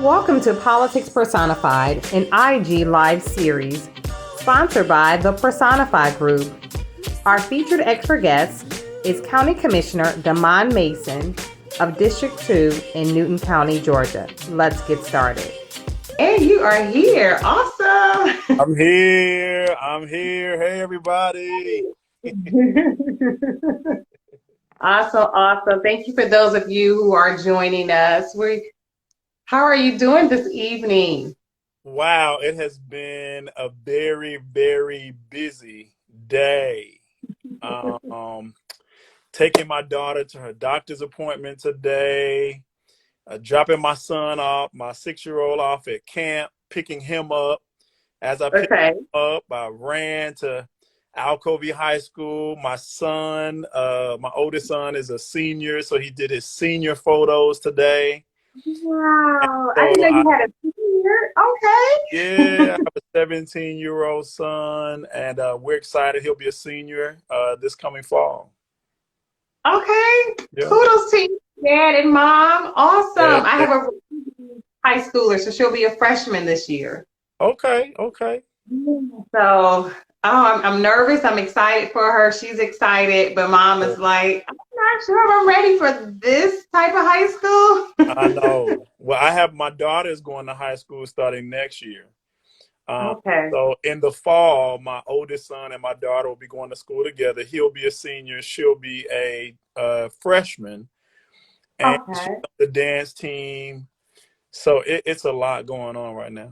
Welcome to Politics Personified, an IG live series sponsored by the Personified Group. Our featured expert guest is County Commissioner Damon Mason of District 2 in Newton County, Georgia. Let's get started. And you are here. Awesome. I'm here. I'm here. Hey, everybody. Awesome. Thank you for those of you who are joining us. How are you doing this evening? Wow, it has been a very, very busy day. Um, Taking my daughter to her doctor's appointment today, dropping my son off, my 6-year-old off at camp, picking him up. As I picked Okay. him up, I ran to Alcovey High School. My son, my oldest son, is a senior, so he did his senior photos today. Wow. I So didn't know you had a senior. Okay. yeah, I have a 17-year-old son, and we're excited. He'll be a senior this coming fall. Okay. Yeah. Kudos to you, Dad and Mom. Awesome. Yeah. I have a high schooler, so she'll be a freshman this year. Okay. So I'm nervous. I'm excited for her. She's excited, but Mom is like, I'm not sure I'm ready for this type of high school. I know. Well, I have my daughter's going to high school starting next year. Okay. So in the fall, my oldest son and my daughter will be going to school together. He'll be a senior. She'll be a freshman. And she's Okay. on the dance team. So it's a lot going on right now.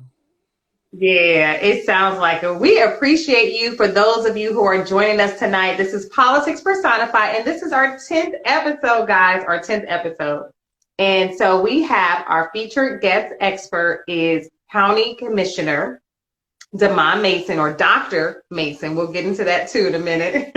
Yeah, it sounds like it. We appreciate you. For those of you who are joining us tonight, this is Politics Personified, and this is our 10th episode, guys, our 10th episode. And so we have our featured guest expert is County Commissioner Damon Mason, or Dr. Mason. We'll get into that too in a minute.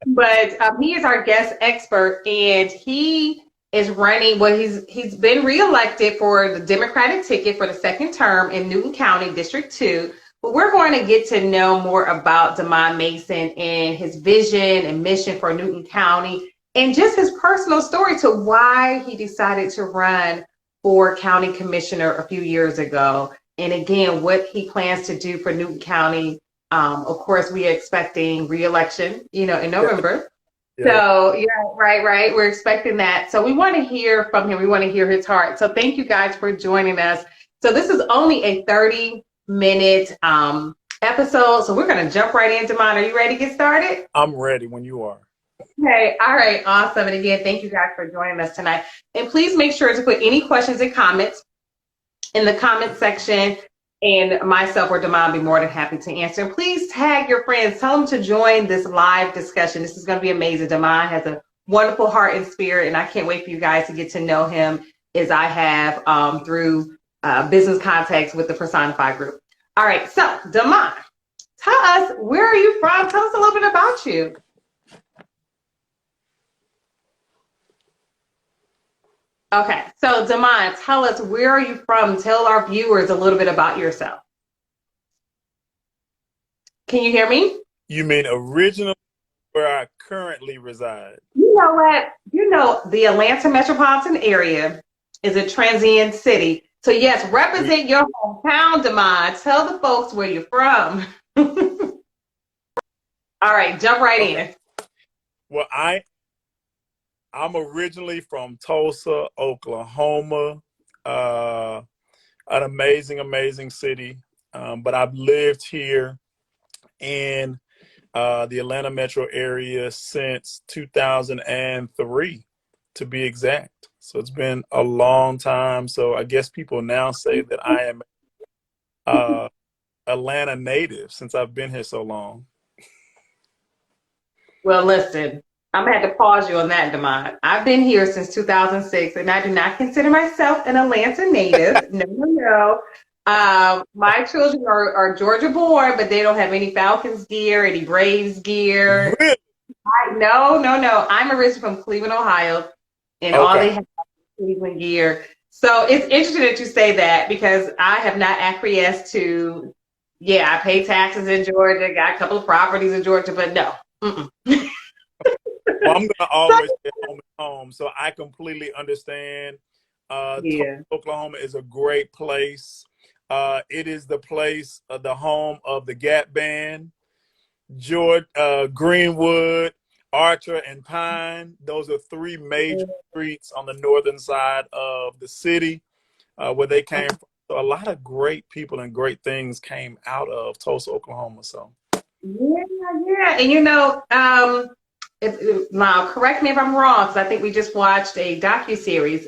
But he is our guest expert, and he is running. Well, he's been reelected for the Democratic ticket for the second term in Newton County, District 2. But we're going to get to know more about Damon Mason and his vision and mission for Newton County, and just his personal story to why he decided to run for county commissioner a few years ago. And again, what he plans to do for Newton County. Of course, we are expecting re-election, in November. Yeah. So, yeah, right. We're expecting that. So we want to hear from him. We want to hear his heart. So thank you guys for joining us. So this is only a 30-minute episode. So we're going to jump right in. Damon, are you ready to get started? I'm ready when you are. Okay. All right. Awesome. And again, thank you guys for joining us tonight. And please make sure to put any questions and comments in the comment section. And myself or Damon be more than happy to answer. And please tag your friends. Tell them to join this live discussion. This is going to be amazing. Damon has a wonderful heart and spirit, and I can't wait for you guys to get to know him as I have through business contacts with the Personified Group. All right, so Damon, tell us, where are you from? Tell us a little bit about you. Okay, so Damon, tell us, where are you from? Tell our viewers a little bit about yourself. Can you hear me? You mean originally where I currently reside? You know what? The Atlanta metropolitan area is a transient city. So yes, represent your hometown, Damon. Tell the folks where you're from. All right, jump right in. Well, I'm originally from Tulsa, Oklahoma, an amazing city. But I've lived here in the Atlanta metro area since 2003, to be exact. So it's been a long time. So I guess people now say that I am Atlanta native since I've been here so long. Well, listen, I'm going to have to pause you on that, Damon. I've been here since 2006, and I do not consider myself an Atlanta native. No. My children are Georgia born, but they don't have any Falcons gear, any Braves gear. Really? No. I'm originally from Cleveland, Ohio, and all they have is Cleveland gear. So it's interesting that you say that, because I have not acquiesced to, I pay taxes in Georgia, got a couple of properties in Georgia, but no. Well, I'm going to always say home is home. So I completely understand Tulsa, Yeah. Oklahoma is a great place. It is the place, the home of the Gap Band, George, Greenwood, Archer, and Pine. Those are three major streets on the northern side of the city where they came from. So a lot of great people and great things came out of Tulsa, Oklahoma. So Yeah, yeah. And now correct me if I'm wrong, because I think we just watched a docuseries,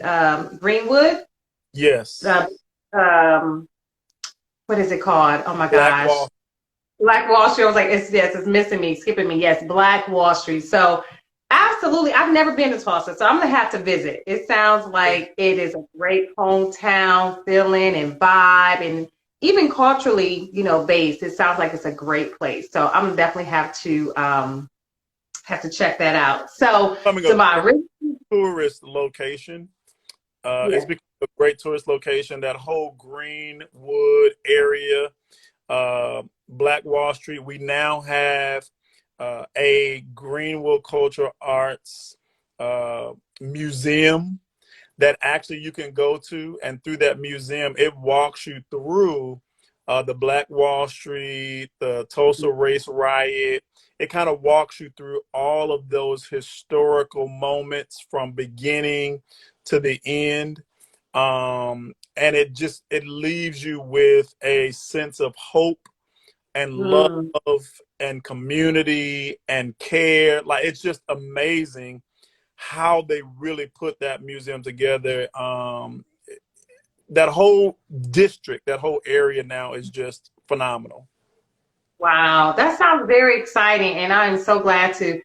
Greenwood. yes, Uh, um, what is it called? Oh my Black gosh. Wall. Black Wall Street. I was like, it's missing me, skipping me. Yes, Black Wall Street. So absolutely, I've never been to Tulsa, so I'm gonna have to visit. It sounds like it is a great hometown feeling and vibe, and even culturally, based. It sounds like it's a great place. So I'm definitely have to check that out. So Becoming to a my tourist location. It's yeah. become a great tourist location. That whole Greenwood area, Black Wall Street. We now have a Greenwood Cultural Arts museum that actually you can go to, and through that museum, it walks you through the Black Wall Street, the Tulsa Race Riot. It kind of walks you through all of those historical moments from beginning to the end. And it leaves you with a sense of hope and love Mm. and community and care. Like, it's just amazing how they really put that museum together. That whole district, that whole area now is just phenomenal. Wow, that sounds very exciting, and I'm so glad to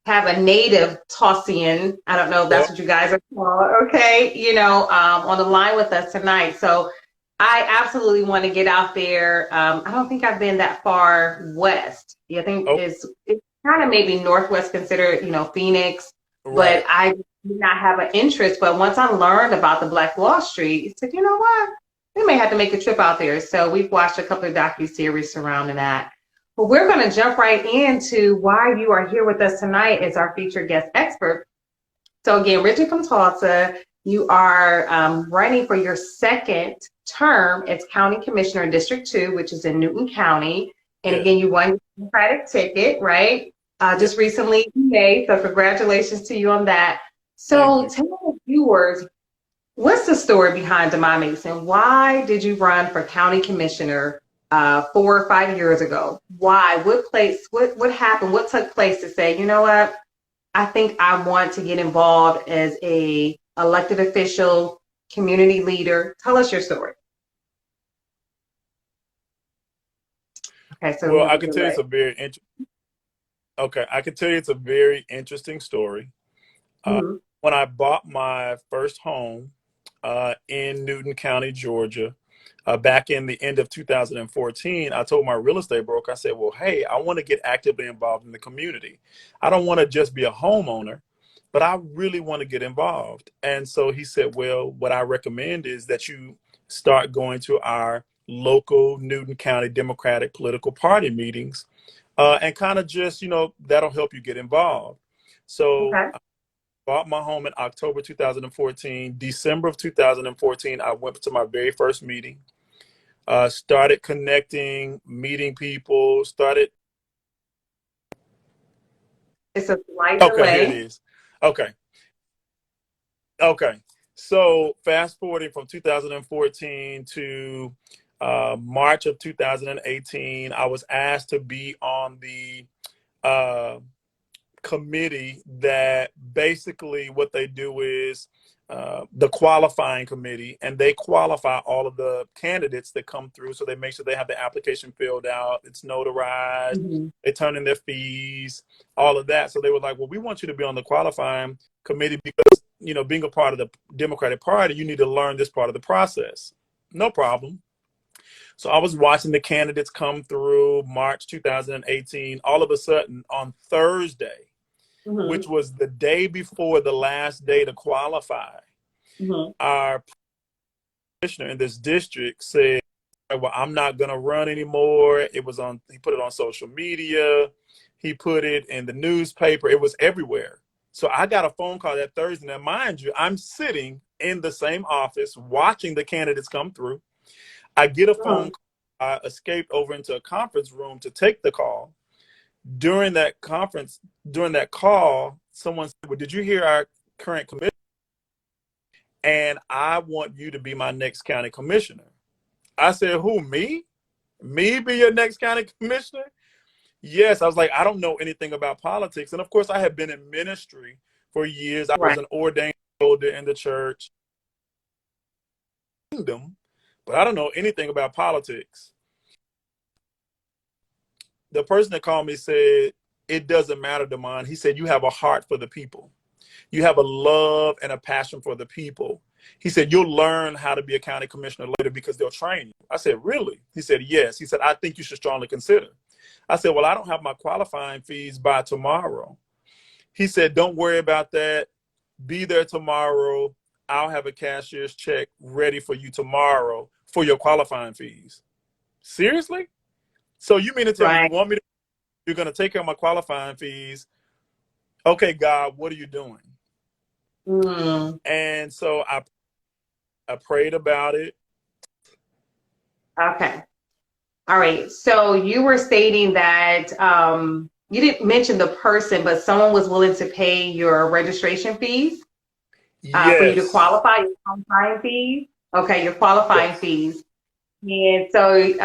have a native Tossian. I don't know if that's Yep. what you guys are called. Okay, on the line with us tonight. So I absolutely want to get out there. I don't think I've been that far west. Yeah, I think Oh, it's kind of maybe northwest considered, Phoenix, but right. I did not have an interest. But once I learned about the Black Wall Street, I said, you know what? We may have to make a trip out there. So we've watched a couple of docu-series surrounding that. Well, we're going to jump right into why you are here with us tonight as our featured guest expert. So again, Richard from Tulsa, you are running for your second term as County Commissioner in District 2, which is in Newton County. And Yeah. again, you won your Democratic ticket, right? Yeah. Just recently in May. So congratulations to you on that. Thank So you. tell the viewers, what's the story behind Demai Mason? Why did you run for County Commissioner 4 or 5 years ago? Why? What happened? What took place to say, you know what? I think I want to get involved as a elected official, community leader. Tell us your story. Okay, so we Well, have I a can tell you it's delay. a very okay. I can tell you it's a very interesting story. Uh, Mm-hmm. when I bought my first home in Newton County, Georgia, back in the end of 2014, I told my real estate broker, I said, well, hey, I want to get actively involved in the community. I don't want to just be a homeowner, but I really want to get involved. And so he said, well, what I recommend is that you start going to our local Newton County Democratic political party meetings and kind of just, that'll help you get involved. So Okay. bought my home in October 2014. December of 2014, I went to my very first meeting, started connecting, meeting people, started. It's a slight Okay, here it delay. is. Okay. Okay. So fast forwarding from 2014 to March of 2018, I was asked to be on the uh, committee that basically what they do is the qualifying committee, and they qualify all of the candidates that come through. So they make sure they have the application filled out, it's notarized, Mm-hmm. they turn in their fees, all of that. So they were like, well, we want you to be on the qualifying committee because, being a part of the Democratic Party, you need to learn this part of the process. No problem. So I was watching the candidates come through March 2018. All of a sudden on Thursday, Mm-hmm. which was the day before the last day to qualify, Mm-hmm. our commissioner in this district said, well, I'm not going to run anymore. He put it on social media. He put it in the newspaper. It was everywhere. So I got a phone call that Thursday. Now, mind you, I'm sitting in the same office watching the candidates come through. I get a phone Mhm. call. I escaped over into a conference room to take the call. During that conference, during that call, someone said, well, did you hear our current commissioner? And I want you to be my next county commissioner. I said, who, me? Me be your next county commissioner? Yes. I was like, I don't know anything about politics. And of course, I had been in ministry for years. I was Right. an ordained elder in the church kingdom, but I don't know anything about politics. The person that called me said, it doesn't matter, Damon. He said, you have a heart for the people. You have a love and a passion for the people. He said, you'll learn how to be a county commissioner later because they'll train you. I said, really? He said, yes. He said, I think you should strongly consider. I said, well, I don't have my qualifying fees by tomorrow. He said, don't worry about that. Be there tomorrow. I'll have a cashier's check ready for you tomorrow for your qualifying fees. Seriously? So you mean to tell me you Right. want me to, you're going to take care of my qualifying fees? Okay, God, what are you doing? Mm. And so I prayed about it. Okay. All right. So you were stating that you didn't mention the person, but someone was willing to pay your registration fees for you to Yes. qualify, your qualifying fees. Okay, your qualifying Yes. fees. And so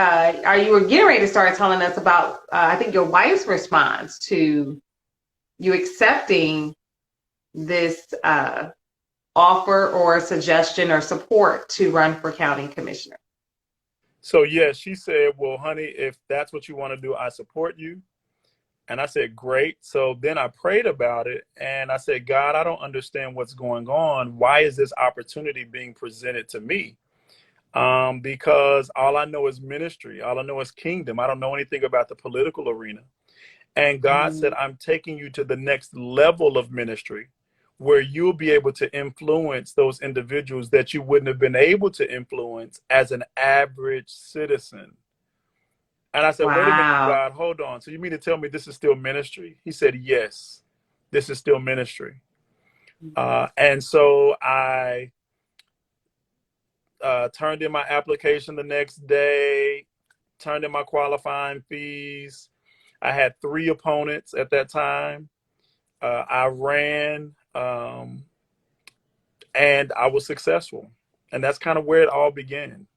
are you were getting ready to start telling us about, I think, your wife's response to you accepting this offer or suggestion or support to run for county commissioner. So yes, she said, well, honey, if that's what you want to do, I support you. And I said, great. So then I prayed about it and I said, God, I don't understand what's going on. Why is this opportunity being presented to me? Because all I know is ministry. All I know is kingdom. I don't know anything about the political arena. And God said, Mm. I'm taking you to the next level of ministry where you'll be able to influence those individuals that you wouldn't have been able to influence as an average citizen. And I said, wait a minute, Wow. God, hold on. So you mean to tell me this is still ministry? He said, yes, this is still ministry. And so I turned in my application the next day, turned in my qualifying fees. I had 3 opponents at that time. I ran and I was successful. And that's kind of where it all began.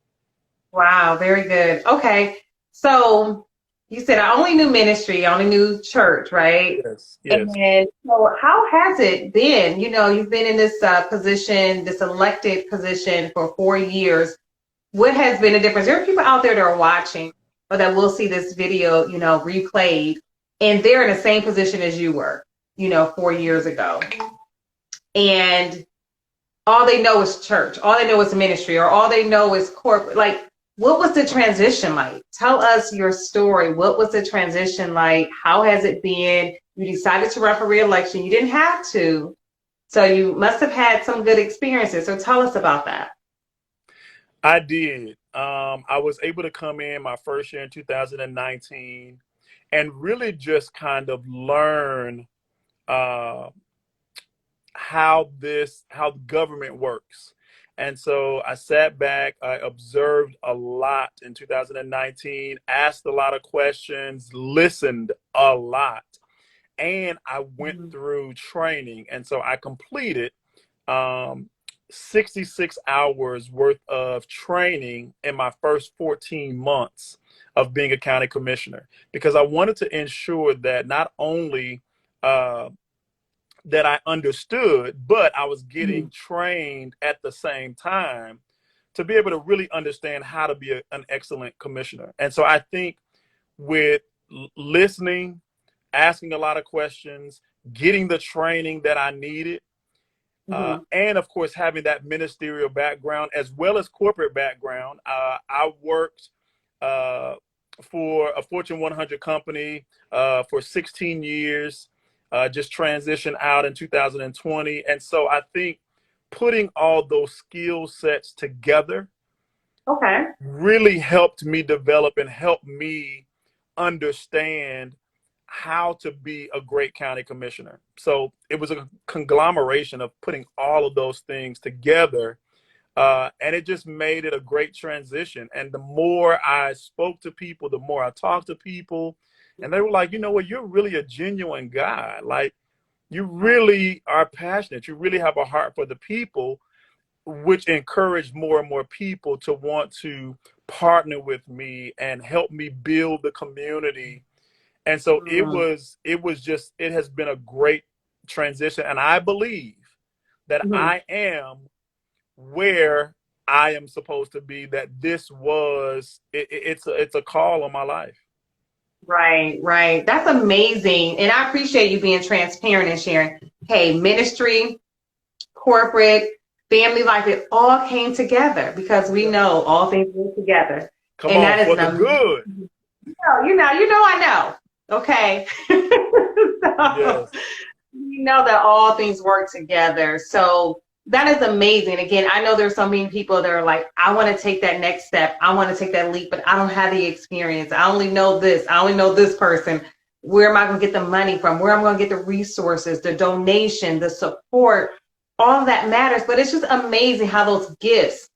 Wow, very good. Okay. So you said I only knew ministry, I only knew church, right? Yes, yes. And so how has it been? You know, you've been in this position, this elected position for 4 years. What has been the difference? There are people out there that are watching or that will see this video, you know, replayed, and they're in the same position as you were, you know, 4 years ago. And all they know is church, all they know is ministry, or all they know is corporate. Like, what was the transition like? Tell us your story. What was the transition like? How has it been? You decided to run for reelection. You didn't have to. So you must have had some good experiences. So tell us about that. I did. I was able to come in my first year in 2019 and really just kind of learn uh, how government works. And so I sat back, I observed a lot in 2019, asked a lot of questions, listened a lot, and I went Mhm. through training. And so I completed um, 66 hours worth of training in my first 14 months of being a county commissioner because I wanted to ensure that not only uh, that I understood, but I was getting Mhm. trained at the same time to be able to really understand how to be an excellent commissioner. And so I think with listening, asking a lot of questions, getting the training that I needed, Mhm. and of course having that ministerial background as well as corporate background. I worked uh, for a Fortune 100 company for 16 years, just transitioned out in 2020. And so I think putting all those skill sets together Okay. really helped me develop and help me understand how to be a great county commissioner. So it was a conglomeration of putting all of those things together. And it just made it a great transition. And the more I spoke to people, the more I talked to people, and they were like, you know what, you're really a genuine guy. Like, you really are passionate. You really have a heart for the people, which encouraged more and more people to want to partner with me and help me build the community. And so it has been a great transition. And I believe that I am where I am supposed to be, that this was, it's a call on my life. Right, right. That's amazing. And I appreciate you being transparent and sharing. Hey, ministry, corporate, family life, it all came together because we know all things work together. Come and on, that is for the good. I know. Okay. So, Yes. you know that all things work together. So that is amazing. Again, I know there's so many people that are like, I want to take that next step. I want to take that leap, but I don't have the experience. I only know this. I only know this person. Where am I going to get the money from? Where am I going to get the resources, the donation, the support? All of that matters. But it's just amazing how those gifts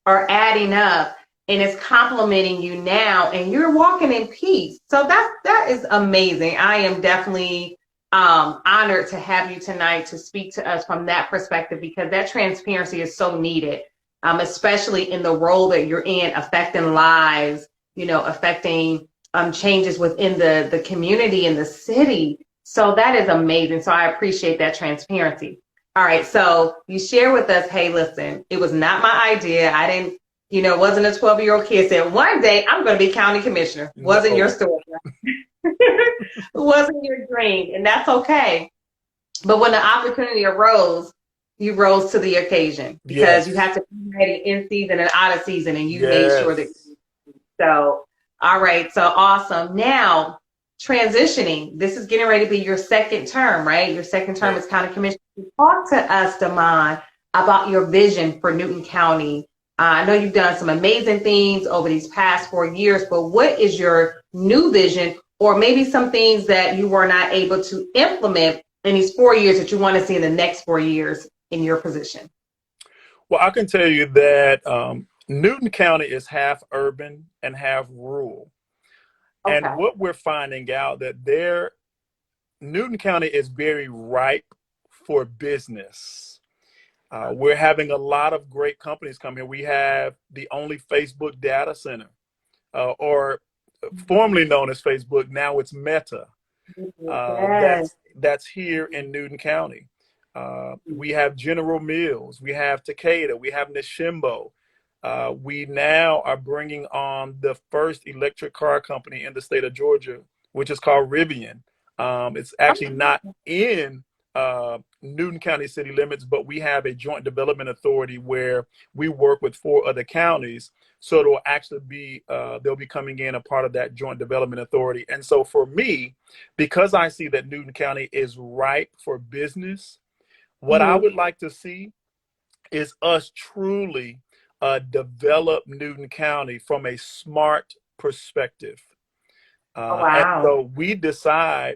are adding up and it's complimenting you now and you're walking in peace. So that is amazing. I am definitely honored to have you tonight to speak to us from that perspective, because that transparency is so needed, especially in the role that you're in, affecting lives, affecting changes within the community and the city. So that is amazing. So I appreciate that transparency. All right. So you share with us, hey, listen, it was not my idea. I didn't, wasn't a 12-year-old kid said, one day I'm going to be county commissioner. Wasn't your story. Wasn't your dream. And that's okay. But when the opportunity arose, you rose to the occasion, because you have to be ready in season and out of season. And you made sure that. So, all right. So awesome. Now, transitioning, this is getting ready to be your second term, right? Your second term as county commissioner. Talk to us, Damon, about your vision for Newton County. I know you've done some amazing things over these past 4 years, but what is your new vision, or maybe some things that you were not able to implement in these 4 years that you want to see in the next 4 years in your position? Well, I can tell you that Newton County is half urban and half rural. Okay. And what we're finding out that Newton County is very ripe for business. We're having a lot of great companies come here. We have the only Facebook data center, or formerly known as Facebook. Now it's Meta. That's here in Newton County. We have General Mills. We have Takeda. We have Nishimbo. We now are bringing on the first electric car company in the state of Georgia, which is called Rivian. It's actually not in Newton County city limits, but we have a joint development authority where we work with 4 other counties. So it'll actually be, they'll be coming in a part of that joint development authority. And so for me, because I see that Newton County is ripe for business, what I would like to see is us truly develop Newton County from a smart perspective. And so we decide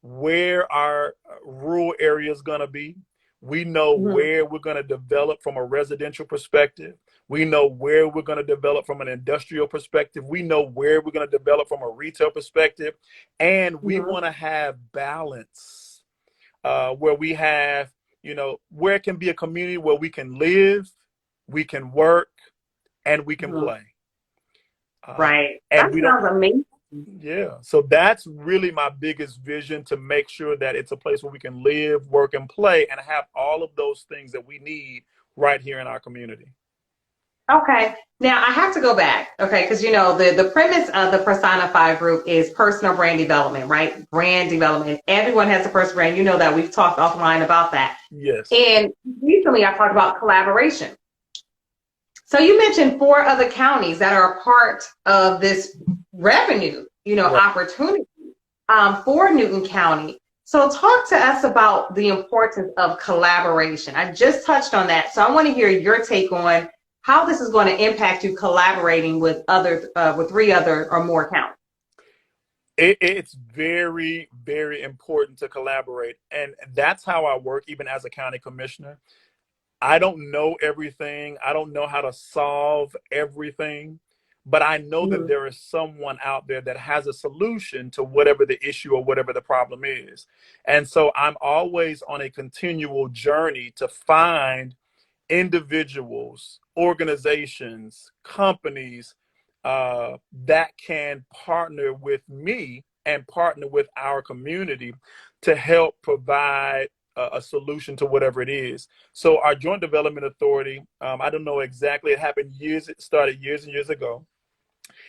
where our rural area is going to be. We know where we're going to develop from a residential perspective. We know where we're going to develop from an industrial perspective. We know where we're going to develop from a retail perspective. And we want to have balance, where we have, where it can be a community where we can live, we can work, and we can play. Right. And that sounds amazing. Yeah. So that's really my biggest vision, to make sure that it's a place where we can live, work, and play, and have all of those things that we need right here in our community. Okay. Now I have to go back. Okay. Because, the premise of the Personified group is personal brand development, right? Brand development. Everyone has a personal brand. You know that. We've talked offline about that. Yes. And recently I talked about collaboration. So you mentioned 4 other counties that are a part of this revenue, opportunity for Newton County. So talk to us about the importance of collaboration. I just touched on that. So I want to hear your take on how this is going to impact you collaborating with 3 other or more counties. It's very, very important to collaborate. And that's how I work, even as a county commissioner. I don't know everything. I don't know how to solve everything, but I know that Mhm. there is someone out there that has a solution to whatever the issue or whatever the problem is. And so I'm always on a continual journey to find individuals, organizations, companies that can partner with me and partner with our community to help provide a solution to whatever it is. So our Joint Development Authority, I don't know exactly, it started years and years ago.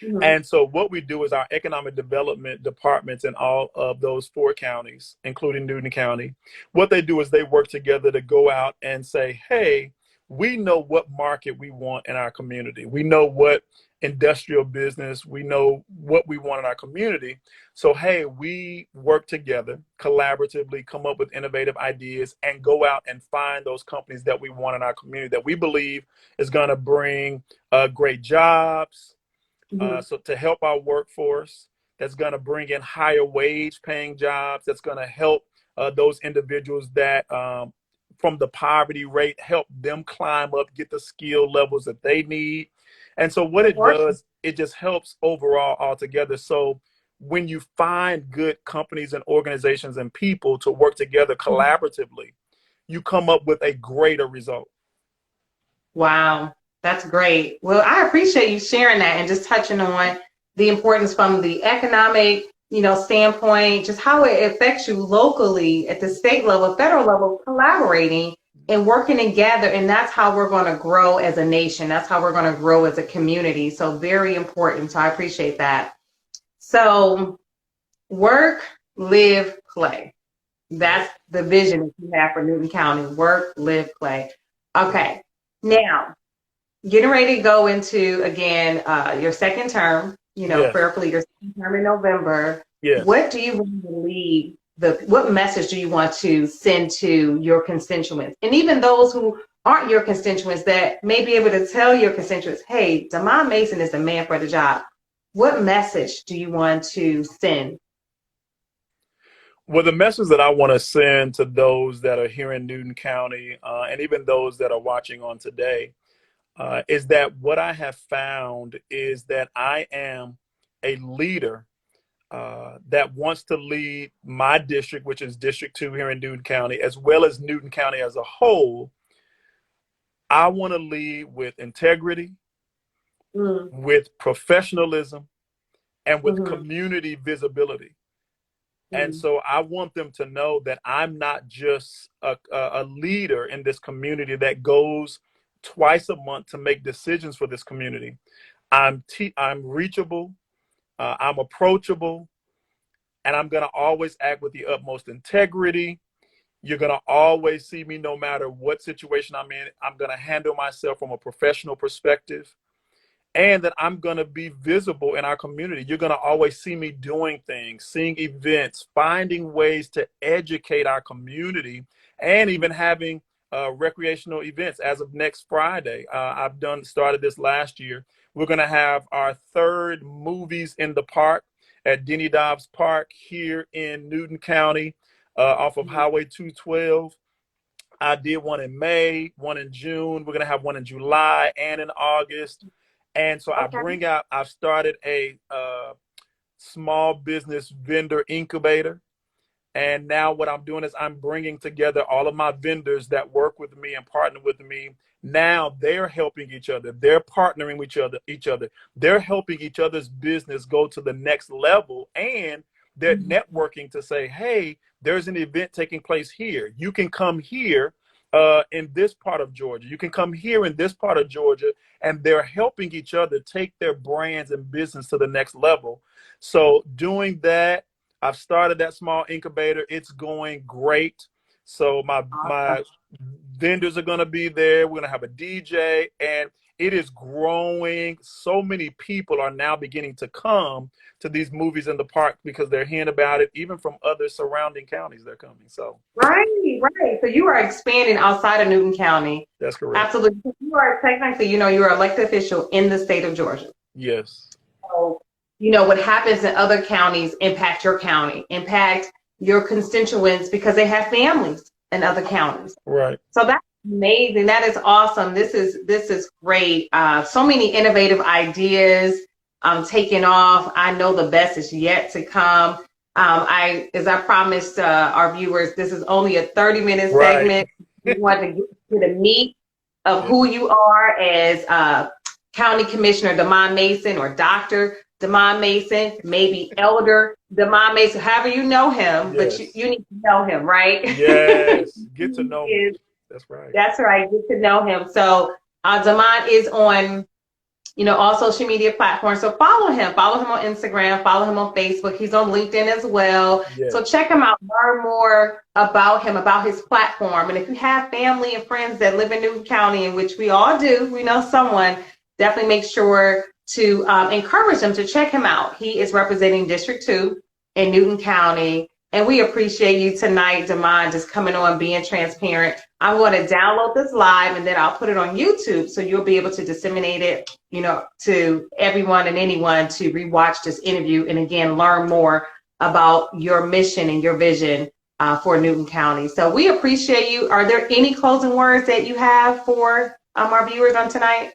Mhm. And so what we do is our economic development departments in all of those 4 counties, including Newton County, what they do is they work together to go out and say, hey, we know what market we want in our community. We know what industrial business, we know what we want in our community. So, hey, we work together collaboratively, come up with innovative ideas, and go out and find those companies that we want in our community that we believe is going to bring great jobs, Mhm. so to help our workforce, that's going to bring in higher wage paying jobs, that's going to help those individuals that from the poverty rate, help them climb up, get the skill levels that they need. And so what Good it work. does, it just helps overall altogether. So when you find good companies and organizations and people to work together collaboratively, you come up with a greater result. Wow, that's great. Well, I appreciate you sharing that and just touching on the importance from the economic, standpoint, just how it affects you locally at the state level, federal level, collaborating and working together. And that's how we're going to grow as a nation. That's how we're going to grow as a community. So very important. So I appreciate that. So work, live, play. Yep. That's the vision that you have for Newton County. Work, live, play. Yep. Okay. Now, getting ready to go into again your second term, Yes. prayerfully your second term in November. Yes. What do you want to leave what message do you want to send to your constituents and even those who aren't your constituents that may be able to tell your constituents, hey, Damon Mason is the man for the job? What message do you want to send? Well, the message that I want to send to those that are here in Newton County, and even those that are watching on today, is that what I have found is that I am a leader that wants to lead my district, which is District 2 here in Newton County, as well as Newton County as a whole. I want to lead with integrity, Mm, with professionalism, and with mhm, community visibility. And mm, so I want them to know that I'm not just a leader in this community that goes twice a month to make decisions for this community. I'm reachable, I'm approachable, and I'm going to always act with the utmost integrity. You're going to always see me no matter what situation I'm in. I'm going to handle myself from a professional perspective, and that I'm going to be visible in our community. You're going to always see me doing things, seeing events, finding ways to educate our community, and even having recreational events. As of next Friday, started this last year. We're going to have our third movies in the park at Denny Dobbs Park here in Newton County, off of mhm. Highway 212. I did one in May, one in June. We're going to have one in July and in August. And so Okay. I've started a small business vendor incubator. And now what I'm doing is I'm bringing together all of my vendors that work with me and partner with me. Now they're helping each other. They're partnering with each other. They're helping each other's business go to the next level. And they're Mhm. networking to say, hey, there's an event taking place here. You can come here in this part of Georgia. You can come here in this part of Georgia. And they're helping each other take their brands and business to the next level. So doing that, I've started that small incubator. It's going great. So my Awesome. vendors are going to be there. We're going to have a DJ, and it is growing. So many people are now beginning to come to these movies in the park because they're hearing about it. Even from other surrounding counties, they're coming. So Right, right. So you are expanding outside of Newton County. that's correct. Absolutely. You are technically, you're an elected official in the state of Georgia. Yes. So what happens in other counties impact your county, impact your constituents because they have families in other counties. Right. So that's amazing. That is awesome. This is great. So many innovative ideas taking off. I know the best is yet to come. As I promised our viewers, this is only a 30-minute segment. We want to get to the meat of who you are as County Commissioner Demond Mason, or Dr. Demond Mason, maybe Elder Demond Mason, however you know him, but you need to know him, right? Yes, get to know him. That's right. That's right, get to know him. So Demond is on all social media platforms. So follow him on Instagram, follow him on Facebook. He's on LinkedIn as well. Yes. So check him out, learn more about him, about his platform. And if you have family and friends that live in Newton County, in which we all do, we know someone, definitely make sure to encourage them to check him out. He is representing District 2 in Newton County. And we appreciate you tonight, Demond, just coming on, being transparent. I'm going to download this live and then I'll put it on YouTube so you'll be able to disseminate it, to everyone and anyone to rewatch this interview and again, learn more about your mission and your vision for Newton County. So we appreciate you. Are there any closing words that you have for our viewers on tonight?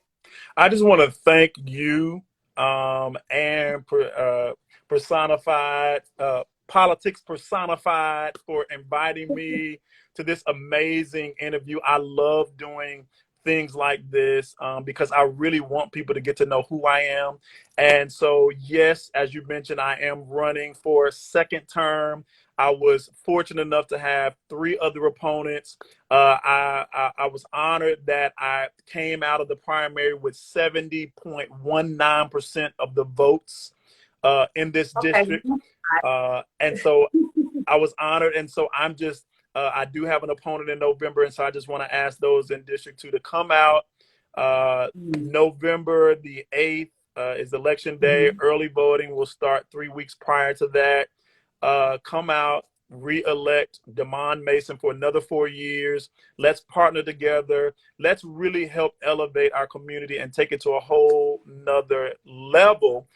I just want to thank you and Personified, Politics Personified, for inviting me to this amazing interview. I love doing things like this because I really want people to get to know who I am. And so, yes, as you mentioned, I am running for a second term. I was fortunate enough to have 3 other opponents. I was honored that I came out of the primary with 70.19% of the votes in this district. And so I was honored. And so I'm just, I do have an opponent in November. And so I just want to ask those in District 2 to come out. November the 8th is election day. Early voting will start 3 weeks prior to that. Come out, re-elect Demond Mason for another 4 years. Let's partner together. Let's really help elevate our community and take it to a whole nother level.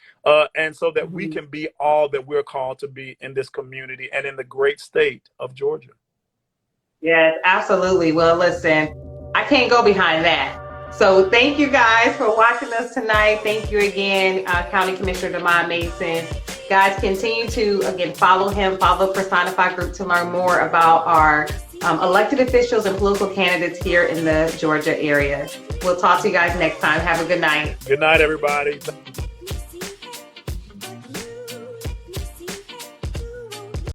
And so that we can be all that we're called to be in this community and in the great state of Georgia. Yes, absolutely. Well, listen, I can't go behind that. So thank you guys for watching us tonight. Thank you again, County Commissioner Demond Mason. Guys, continue to, again, follow him, follow Personified Group to learn more about our elected officials and political candidates here in the Georgia area. We'll talk to you guys next time. Have a good night. Good night, everybody.